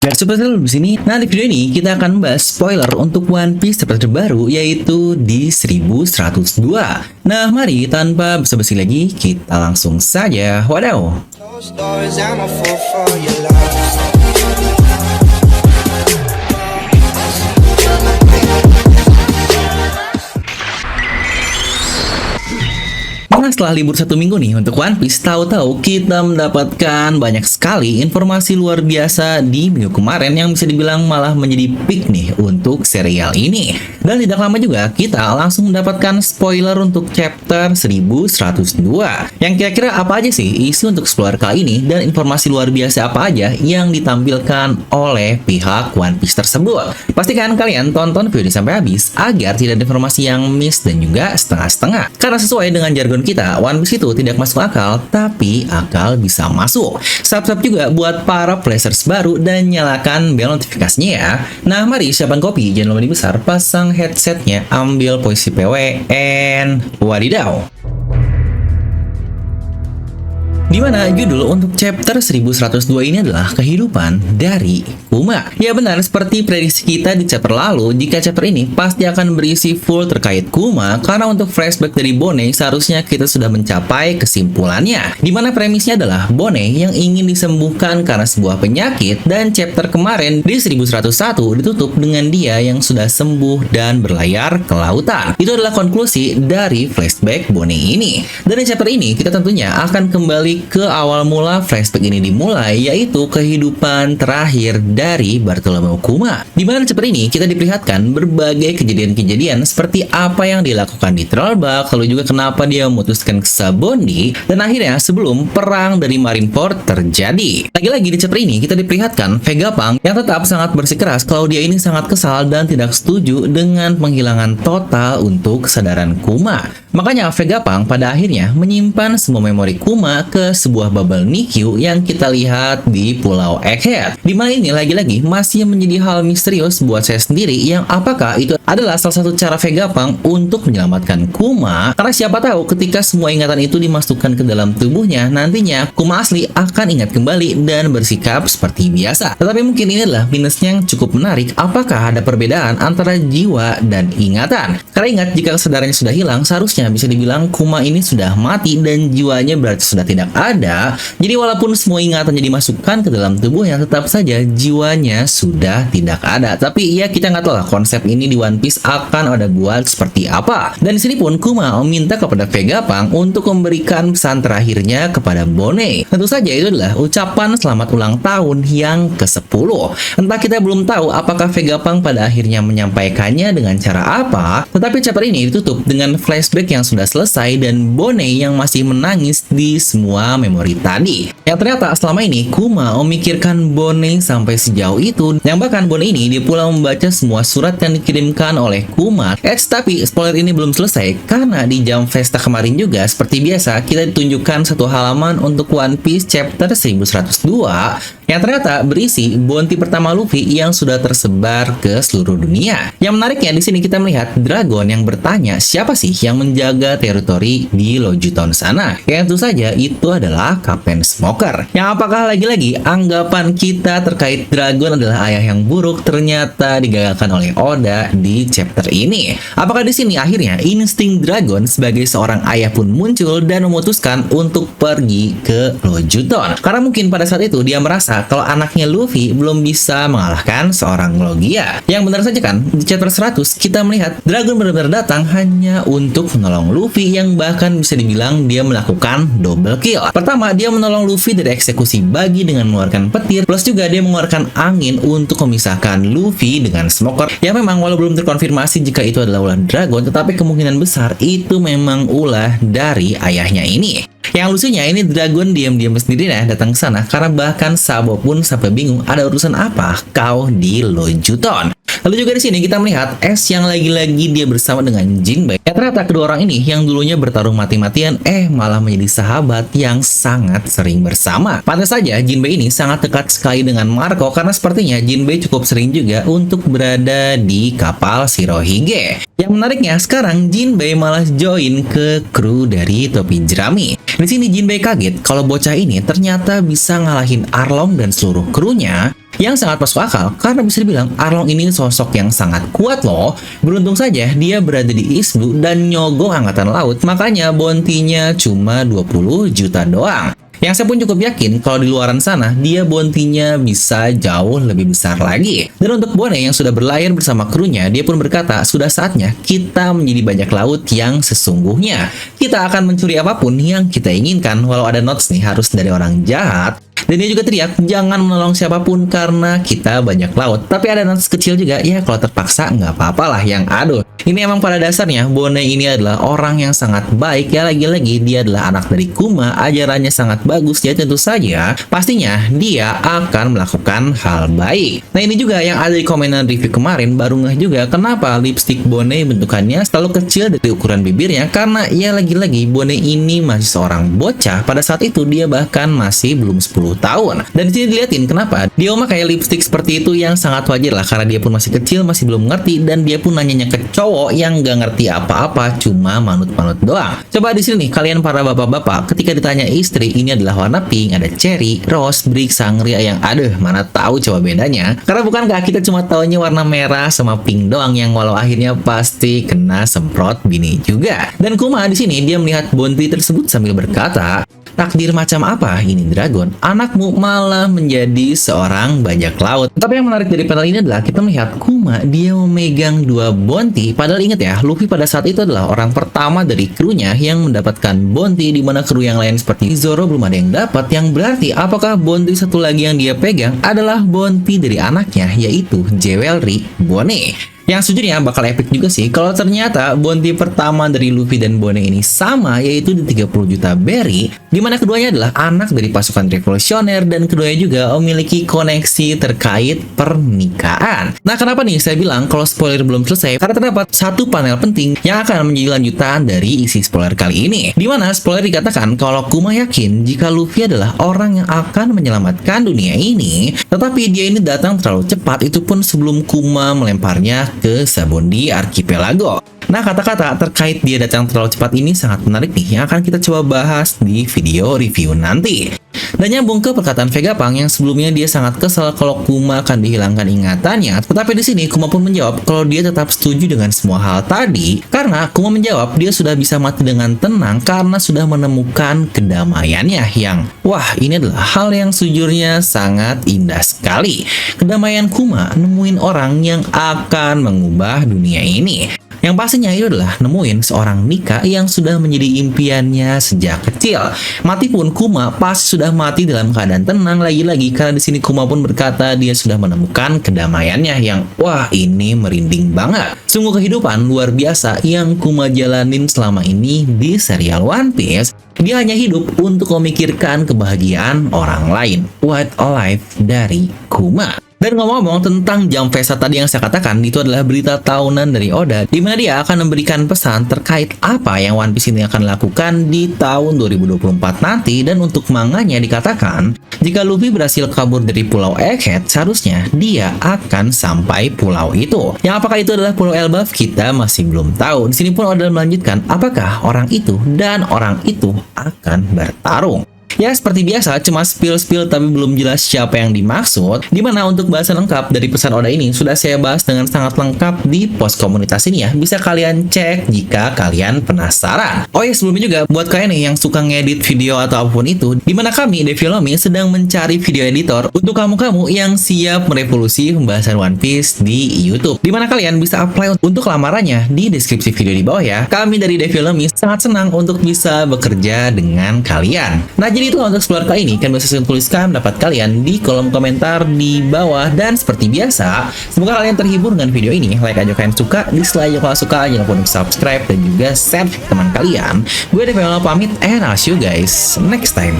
Gak super seru di sini. Nah, di video ini kita akan membahas spoiler untuk One Piece chapter terbaru, yaitu di 1102. Nah, mari tanpa basa-basi lagi kita langsung saja. Wadaw. Nah, setelah libur 1 minggu nih untuk One Piece, tahu-tahu kita mendapatkan banyak sekali informasi luar biasa di minggu kemarin yang bisa dibilang malah menjadi peak nih untuk serial ini. Dan tidak lama juga kita langsung mendapatkan spoiler untuk chapter 1102. Yang kira-kira apa aja sih isi untuk spoiler kali ini dan informasi luar biasa apa aja yang ditampilkan oleh pihak One Piece tersebut. Pastikan kalian tonton video ini sampai habis agar tidak ada informasi yang miss dan juga setengah-setengah. Karena sesuai dengan jargon kita, One Piece itu tidak masuk akal, tapi akal bisa masuk. Subscribe juga buat para players baru dan nyalakan bel notifikasinya ya. Nah, mari siapkan kopi, jangan lupa dibesar, pasang headsetnya, ambil posisi PW, and wadidaw. Dimana judul untuk chapter 1102 ini adalah kehidupan dari Kuma. Ya benar, seperti prediksi kita di chapter lalu, jika chapter ini pasti akan berisi full terkait Kuma, karena untuk flashback dari Bone seharusnya kita sudah mencapai kesimpulannya. Dimana premisnya adalah Bone yang ingin disembuhkan karena sebuah penyakit, dan chapter kemarin di 1101 ditutup dengan dia yang sudah sembuh dan berlayar ke lautan. Itu adalah konklusi dari flashback Bone ini. Dan di chapter ini kita tentunya akan kembali ke awal mula flashback ini dimulai, yaitu kehidupan terakhir dari Bartolomeo Kuma. Di mana chapter ini kita diperlihatkan berbagai kejadian-kejadian seperti apa yang dilakukan di Trollbark, lalu juga kenapa dia memutuskan ke Sabondi, dan akhirnya sebelum perang dari Marineford terjadi. Lagi-lagi di chapter ini kita diperlihatkan Vegapunk yang tetap sangat bersikeras kalau dia ini sangat kesal dan tidak setuju dengan penghilangan total untuk kesadaran Kuma. Makanya Vegapunk pada akhirnya menyimpan semua memori Kuma ke sebuah bubble Nikyu yang kita lihat di Pulau Egghead. Dimana ini lagi-lagi masih menjadi hal misterius buat saya sendiri, yang apakah itu adalah salah satu cara Vegapunk untuk menyelamatkan Kuma, karena siapa tahu ketika semua ingatan itu dimasukkan ke dalam tubuhnya, nantinya Kuma asli akan ingat kembali dan bersikap seperti biasa. Tetapi mungkin ini adalah minusnya yang cukup menarik, apakah ada perbedaan antara jiwa dan ingatan. Karena ingat, jika kesadarannya sudah hilang, seharusnya bisa dibilang Kuma ini sudah mati dan jiwanya berarti sudah tidak ada. Jadi walaupun semua ingatan dimasukkan ke dalam tubuhnya, tetap saja jiwanya sudah tidak ada. Tapi ya kita nggak tahu lah konsep ini di One Piece akan ada buat seperti apa. Dan di sini pun Kuma meminta kepada Vegapunk untuk memberikan pesan terakhirnya kepada Bone. Tentu saja itu adalah ucapan selamat ulang tahun yang ke-10. Entah kita belum tahu apakah Vegapunk pada akhirnya menyampaikannya dengan cara apa, tetapi chapter ini ditutup dengan flashback yang sudah selesai dan Bone yang masih menangis di semua memori tadi. Yang ternyata selama ini Kuma memikirkan Bone sampai sejauh itu, yang bahkan Bone ini dia pula membaca semua surat yang dikirimkan oleh Kuma. Tapi spoiler ini belum selesai, karena di jam Festa kemarin juga seperti biasa kita ditunjukkan satu halaman untuk One Piece chapter 1102 yang ternyata berisi bounty pertama Luffy yang sudah tersebar ke seluruh dunia. Yang menariknya di sini kita melihat Dragon yang bertanya siapa sih yang menjaga teritori di Lojuton sana. Yang tentu saja itu adalah Kapten Smoker. Yang apakah lagi-lagi anggapan kita terkait Dragon adalah ayah yang buruk ternyata digagalkan oleh Oda di chapter ini. Apakah di sini akhirnya insting Dragon sebagai seorang ayah pun muncul dan memutuskan untuk pergi ke Lojuton? Karena mungkin pada saat itu dia merasa kalau anaknya Luffy belum bisa mengalahkan seorang Logia. Yang benar saja kan, di chapter 100 kita melihat Dragon benar-benar datang hanya untuk menolong Luffy, yang bahkan bisa dibilang dia melakukan double kill. Pertama, dia menolong Luffy dari eksekusi bagi dengan mengeluarkan petir, plus juga dia mengeluarkan angin untuk memisahkan Luffy dengan Smoker, yang memang walau belum terkonfirmasi jika itu adalah ulah Dragon, tetapi kemungkinan besar itu memang ulah dari ayahnya ini. Yang lucunya ini Dragon diam-diam sendiri ya datang ke sana, karena bahkan Sabo pun sampai bingung ada urusan apa kau di Lojuton. Lalu juga di sini kita melihat S yang lagi-lagi dia bersama dengan Jinbei. Ya ternyata kedua orang ini yang dulunya bertarung mati-matian malah menjadi sahabat yang sangat sering bersama. Pantas saja Jinbei ini sangat dekat sekali dengan Marco, karena sepertinya Jinbei cukup sering juga untuk berada di kapal Shirohige. Yang menariknya sekarang Jinbei malah join ke kru dari Topi Jerami. Di sini Jinbei kaget kalau bocah ini ternyata bisa ngalahin Arlong dan seluruh krunya. Yang sangat masuk akal karena bisa dibilang Arlong ini sosok yang sangat kuat loh. Beruntung saja dia berada di East Blue dan nyogok angkatan laut, makanya bounty-nya cuma 20 juta doang. Yang saya pun cukup yakin kalau di luaran sana dia bounty-nya bisa jauh lebih besar lagi. Dan untuk Bone yang sudah berlayar bersama krunya, dia pun berkata sudah saatnya kita menjadi bajak laut yang sesungguhnya. Kita akan mencuri apapun yang kita inginkan, walau ada notes nih harus dari orang jahat. Dan dia juga teriak, jangan menolong siapapun karena kita banyak laut. Tapi ada notes kecil juga, ya kalau terpaksa nggak apa-apa lah yang aduh. Ini emang pada dasarnya Bone ini adalah orang yang sangat baik ya, lagi-lagi dia adalah anak dari Kuma, ajarannya sangat bagus ya, tentu saja pastinya dia akan melakukan hal baik. Nah ini juga yang ada di komenan review kemarin, baru ngeh juga kenapa lipstick Bone bentukannya selalu kecil dari ukuran bibirnya, karena ya lagi-lagi Bone ini masih seorang bocah. Pada saat itu dia bahkan masih belum 10 tahun. Dan di sini dilihatin kenapa dia memakai lipstick seperti itu, yang sangat wajar lah karena dia pun masih kecil, masih belum ngerti, dan dia pun nanyanya ke cowok yang gak ngerti apa-apa, cuma manut-manut doang. Coba di sini nih kalian para bapak-bapak, ketika ditanya istri ini adalah warna pink, ada cherry, rose, brick, sangria, yang aduh mana tahu coba bedanya. Karena bukankah kita cuma taunya warna merah sama pink doang, yang walau akhirnya pasti kena semprot bini juga. Dan Kuma di sini dia melihat bounty tersebut sambil berkata, takdir macam apa ini Dragon? Anakmu malah menjadi seorang bajak laut. Tapi yang menarik dari panel ini adalah kita melihat Kuma dia memegang 2 bounty. Padahal ingat ya, Luffy pada saat itu adalah orang pertama dari krunya yang mendapatkan bounty, di mana kru yang lain seperti Zoro belum ada yang dapat. Yang berarti apakah bounty satu lagi yang dia pegang adalah bounty dari anaknya, yaitu Jewelry Bone. Yang sejujurnya bakal epic juga sih kalau ternyata bounty pertama dari Luffy dan Bone ini sama, yaitu di 30 juta berry, di mana keduanya adalah anak dari pasukan revolusioner dan keduanya juga memiliki koneksi terkait pernikahan. Nah kenapa nih saya bilang kalau spoiler belum selesai? Karena terdapat satu panel penting yang akan menjadi lanjutan dari isi spoiler kali ini, di mana spoiler dikatakan kalau Kuma yakin jika Luffy adalah orang yang akan menyelamatkan dunia ini, tetapi dia ini datang terlalu cepat, itu pun sebelum Kuma melemparnya ke Sabondi Archipelago. Nah, kata-kata terkait dia datang terlalu cepat ini sangat menarik nih, yang akan kita coba bahas di video review nanti. Dan nyambung ke perkataan Vegapunk yang sebelumnya dia sangat kesal kalau Kuma akan dihilangkan ingatannya, tetapi di sini Kuma pun menjawab kalau dia tetap setuju dengan semua hal tadi, karena Kuma menjawab dia sudah bisa mati dengan tenang karena sudah menemukan kedamaiannya, yang wah ini adalah hal yang sejujurnya sangat indah sekali. Kedamaian Kuma nemuin orang yang akan mengubah dunia ini. Yang pastinya itu adalah nemuin seorang Nika yang sudah menjadi impiannya sejak kecil. Mati pun Kuma pasti sudah mati dalam keadaan tenang, lagi-lagi karena di sini Kuma pun berkata dia sudah menemukan kedamaiannya, yang wah ini merinding banget. Sungguh kehidupan luar biasa yang Kuma jalanin selama ini di serial One Piece. Dia hanya hidup untuk memikirkan kebahagiaan orang lain. What a life dari Kuma. Dan ngomong-ngomong tentang Jump Festa tadi yang saya katakan, itu adalah berita tahunan dari Oda, di mana dia akan memberikan pesan terkait apa yang One Piece ini akan lakukan di tahun 2024 nanti. Dan untuk manganya dikatakan, jika Luffy berhasil kabur dari Pulau Egghead, seharusnya dia akan sampai pulau itu. Yang apakah itu adalah Pulau Elbaf, kita masih belum tahu. Di sini pun Oda melanjutkan, apakah orang itu dan orang itu akan bertarung. Ya seperti biasa, cuma spill-spill tapi belum jelas siapa yang dimaksud. Dimana untuk bahasan lengkap dari pesan Oda ini sudah saya bahas dengan sangat lengkap di post komunitas ini ya. Bisa kalian cek jika kalian penasaran. Oh ya sebelumnya juga buat kalian nih yang suka ngedit video atau apapun itu, dimana kami Devilomi sedang mencari video editor untuk kamu-kamu yang siap merevolusi pembahasan One Piece di YouTube. Dimana kalian bisa apply untuk lamarannya di deskripsi video di bawah ya. Kami dari Devilomi sangat senang untuk bisa bekerja dengan kalian. Nah jadi itu untuk explore kali ini, kalian bisa tuliskan pendapat kalian di kolom komentar di bawah. Dan seperti biasa, semoga kalian terhibur dengan video ini. Like aja kalian suka, dislike aja kalau suka, jangan lupa untuk subscribe dan juga share ke teman kalian. Gue Devilomi pamit, and I'll see you guys next time.